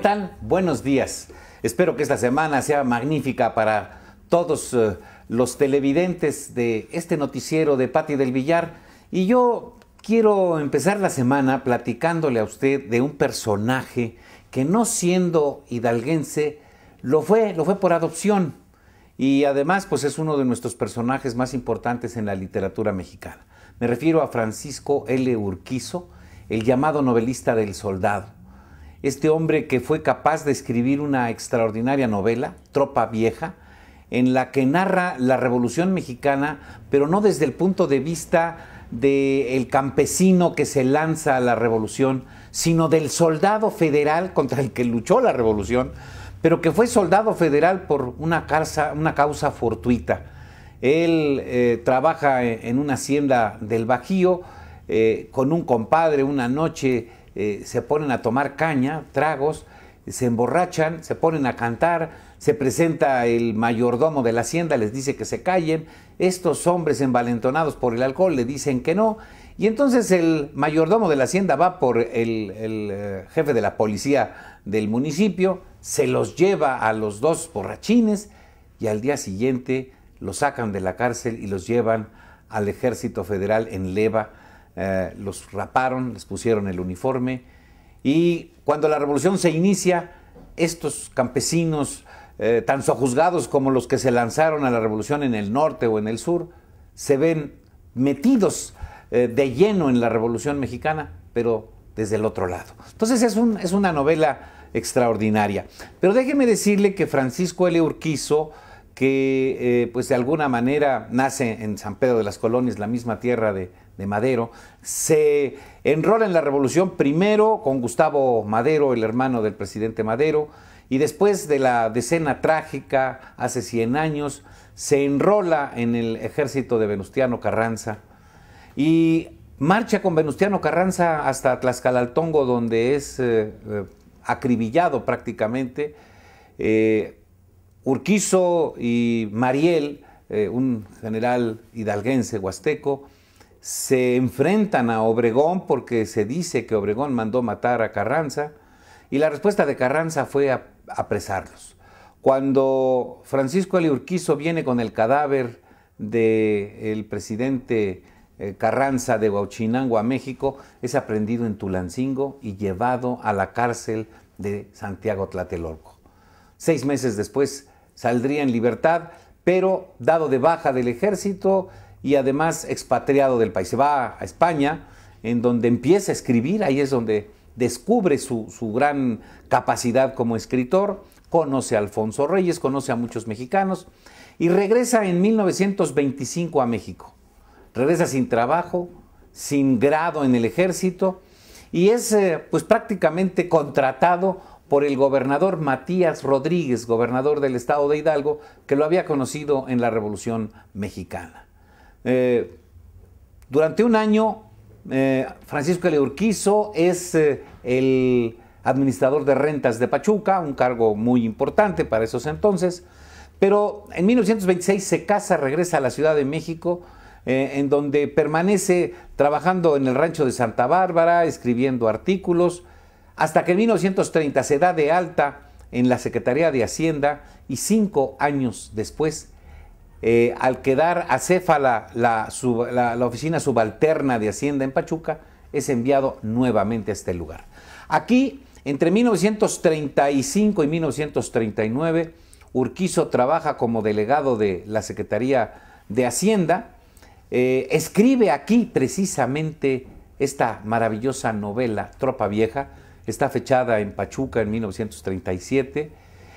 tal? Buenos días. Espero que esta semana sea magnífica para todos los televidentes de este noticiero de Pati del Villar. Y yo quiero empezar la semana platicándole a usted de un personaje que, no siendo hidalguense, lo fue por adopción. Y además, pues es uno de nuestros personajes más importantes en la literatura mexicana. Me refiero a Francisco L. Urquizo, el llamado novelista del Soldado. Este hombre que fue capaz de escribir una extraordinaria novela, Tropa Vieja, en la que narra la Revolución Mexicana, pero no desde el punto de vista del campesino que se lanza a la revolución, sino del soldado federal contra el que luchó la revolución, pero que fue soldado federal por una causa fortuita. Él trabaja en una hacienda del Bajío con un compadre. Una noche se ponen a tomar caña, tragos, se emborrachan, se ponen a cantar, se presenta el mayordomo de la hacienda, les dice que se callen. Estos hombres envalentonados por el alcohol le dicen que no, y entonces el mayordomo de la hacienda va por el jefe de la policía del municipio, se los lleva a los dos borrachines y al día siguiente los sacan de la cárcel y los llevan al Ejército Federal en leva. Los raparon, les pusieron el uniforme, y cuando la revolución se inicia, estos campesinos, tan sojuzgados como los que se lanzaron a la revolución en el norte o en el sur, se ven metidos de lleno en la Revolución Mexicana, pero desde el otro lado. Entonces es una novela extraordinaria. Pero déjeme decirle que Francisco L. Urquizo, que pues de alguna manera nace en San Pedro de las Colonias, la misma tierra de Madero, se enrola en la revolución primero con Gustavo Madero, el hermano del presidente Madero, y después de la decena trágica, hace 100 años, se enrola en el ejército de Venustiano Carranza y marcha con Venustiano Carranza hasta Tlaxcalaltongo, donde es acribillado prácticamente. Urquizo y Mariel, un general hidalguense huasteco, se enfrentan a Obregón porque se dice que Obregón mandó matar a Carranza, y la respuesta de Carranza fue apresarlos. Cuando Francisco L. Urquizo viene con el cadáver del presidente Carranza de Huauchinango a México, es aprehendido en Tulancingo y llevado a la cárcel de Santiago Tlatelolco. 6 meses después saldría en libertad, pero dado de baja del ejército y además expatriado del país. Se va a España, en donde empieza a escribir. Ahí es donde descubre su gran capacidad como escritor. Conoce a Alfonso Reyes, conoce a muchos mexicanos y regresa en 1925 a México. Regresa sin trabajo, sin grado en el ejército, y es pues prácticamente contratado por el gobernador Matías Rodríguez, gobernador del estado de Hidalgo, que lo había conocido en la Revolución Mexicana. Durante un año, Francisco L. Urquizo es el administrador de rentas de Pachuca, un cargo muy importante para esos entonces, pero en 1926 se casa, regresa a la Ciudad de México, en donde permanece trabajando en el rancho de Santa Bárbara, escribiendo artículos, hasta que en 1930 se da de alta en la Secretaría de Hacienda, y 5 años después, al quedar acéfala la oficina subalterna de Hacienda en Pachuca, es enviado nuevamente a este lugar. Aquí, entre 1935 y 1939, Urquizo trabaja como delegado de la Secretaría de Hacienda. Escribe aquí precisamente esta maravillosa novela, Tropa Vieja. Está fechada en Pachuca en 1937.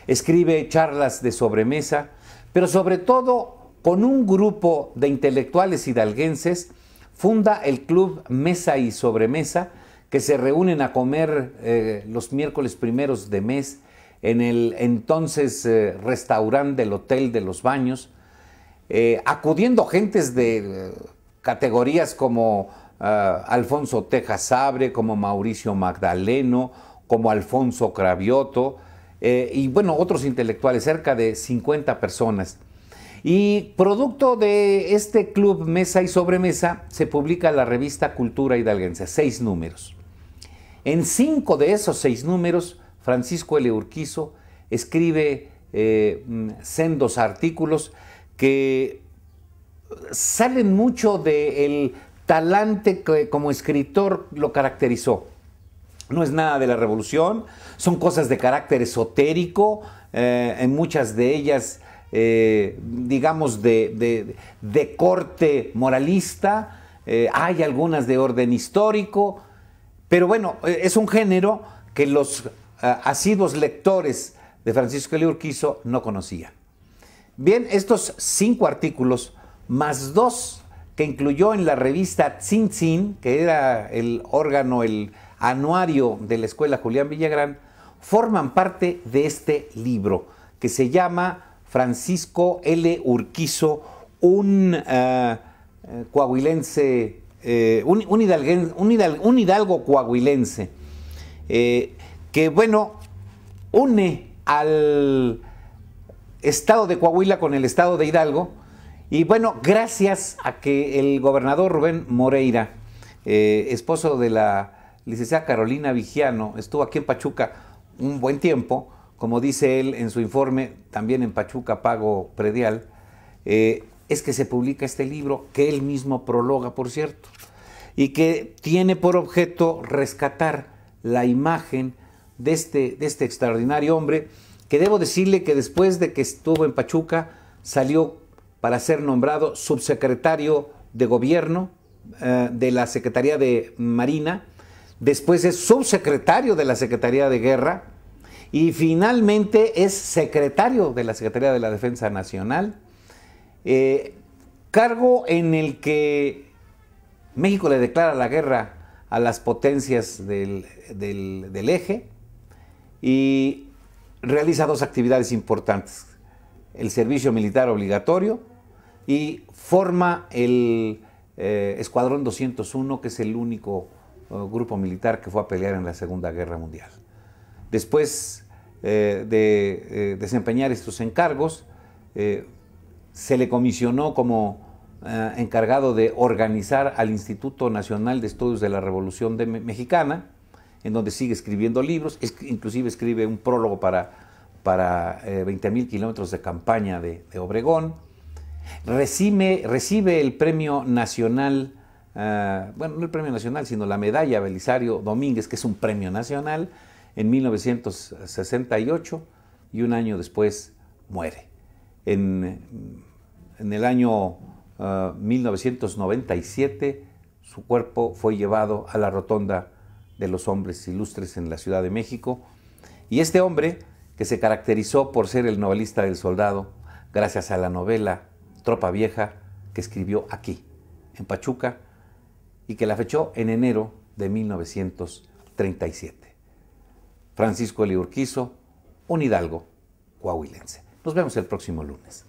Escribe charlas de sobremesa, pero sobre todo con un grupo de intelectuales hidalguenses, funda el Club Mesa y Sobremesa, que se reúnen a comer los miércoles primeros de mes en el entonces restaurante del Hotel de los Baños, acudiendo gentes de categorías como Alfonso Tejas Sabre, como Mauricio Magdaleno, como Alfonso Cravioto, y bueno, otros intelectuales, cerca de 50 personas. Y producto de este Club Mesa y Sobremesa se publica la revista Cultura Hidalguense, 6 números. En 5 de esos 6 números, Francisco L. Urquizo escribe sendos artículos que salen mucho del talante que como escritor lo caracterizó. No es nada de la revolución, son cosas de carácter esotérico, en muchas de ellas, digamos, de corte moralista, hay algunas de orden histórico, pero bueno, es un género que los asiduos lectores de Francisco L. Urquizo no conocían. Bien, estos 5 artículos, más 2 que incluyó en la revista Tzin Tzin, que era el órgano, el anuario de la Escuela Julián Villagrán, forman parte de este libro que se llama Francisco L. Urquizo, un coahuilense, un hidalgo coahuilense, que bueno, une al estado de Coahuila con el estado de Hidalgo, y bueno, gracias a que el gobernador Rubén Moreira, esposo de la licenciada Carolina Vigiano, estuvo aquí en Pachuca un buen tiempo, como dice él en su informe, también en Pachuca pago predial, es que se publica este libro, que él mismo prologa, por cierto, y que tiene por objeto rescatar la imagen de este extraordinario hombre, que debo decirle que después de que estuvo en Pachuca, salió para ser nombrado subsecretario de Gobierno de la Secretaría de Marina, después es subsecretario de la Secretaría de Guerra y finalmente es secretario de la Secretaría de la Defensa Nacional, cargo en el que México le declara la guerra a las potencias del eje y realiza 2 actividades importantes: el servicio militar obligatorio y forma el Escuadrón 201, que es el único grupo militar que fue a pelear en la Segunda Guerra Mundial. Después de desempeñar estos encargos, se le comisionó como encargado de organizar al Instituto Nacional de Estudios de la Revolución Mexicana, en donde sigue escribiendo libros, inclusive escribe un prólogo para 20,000 kilómetros de campaña de Obregón. Recibe el premio nacional, bueno, no el premio nacional, sino la medalla Belisario Domínguez, que es un premio nacional, en 1968, y un año después muere. En el año 1997, su cuerpo fue llevado a la Rotonda de los Hombres Ilustres en la Ciudad de México, y este hombre, que se caracterizó por ser el novelista del soldado, gracias a la novela Tropa Vieja, que escribió aquí, en Pachuca, y que la fechó en enero de 1937. Francisco L. Urquizo, un hidalgo coahuilense. Nos vemos el próximo lunes.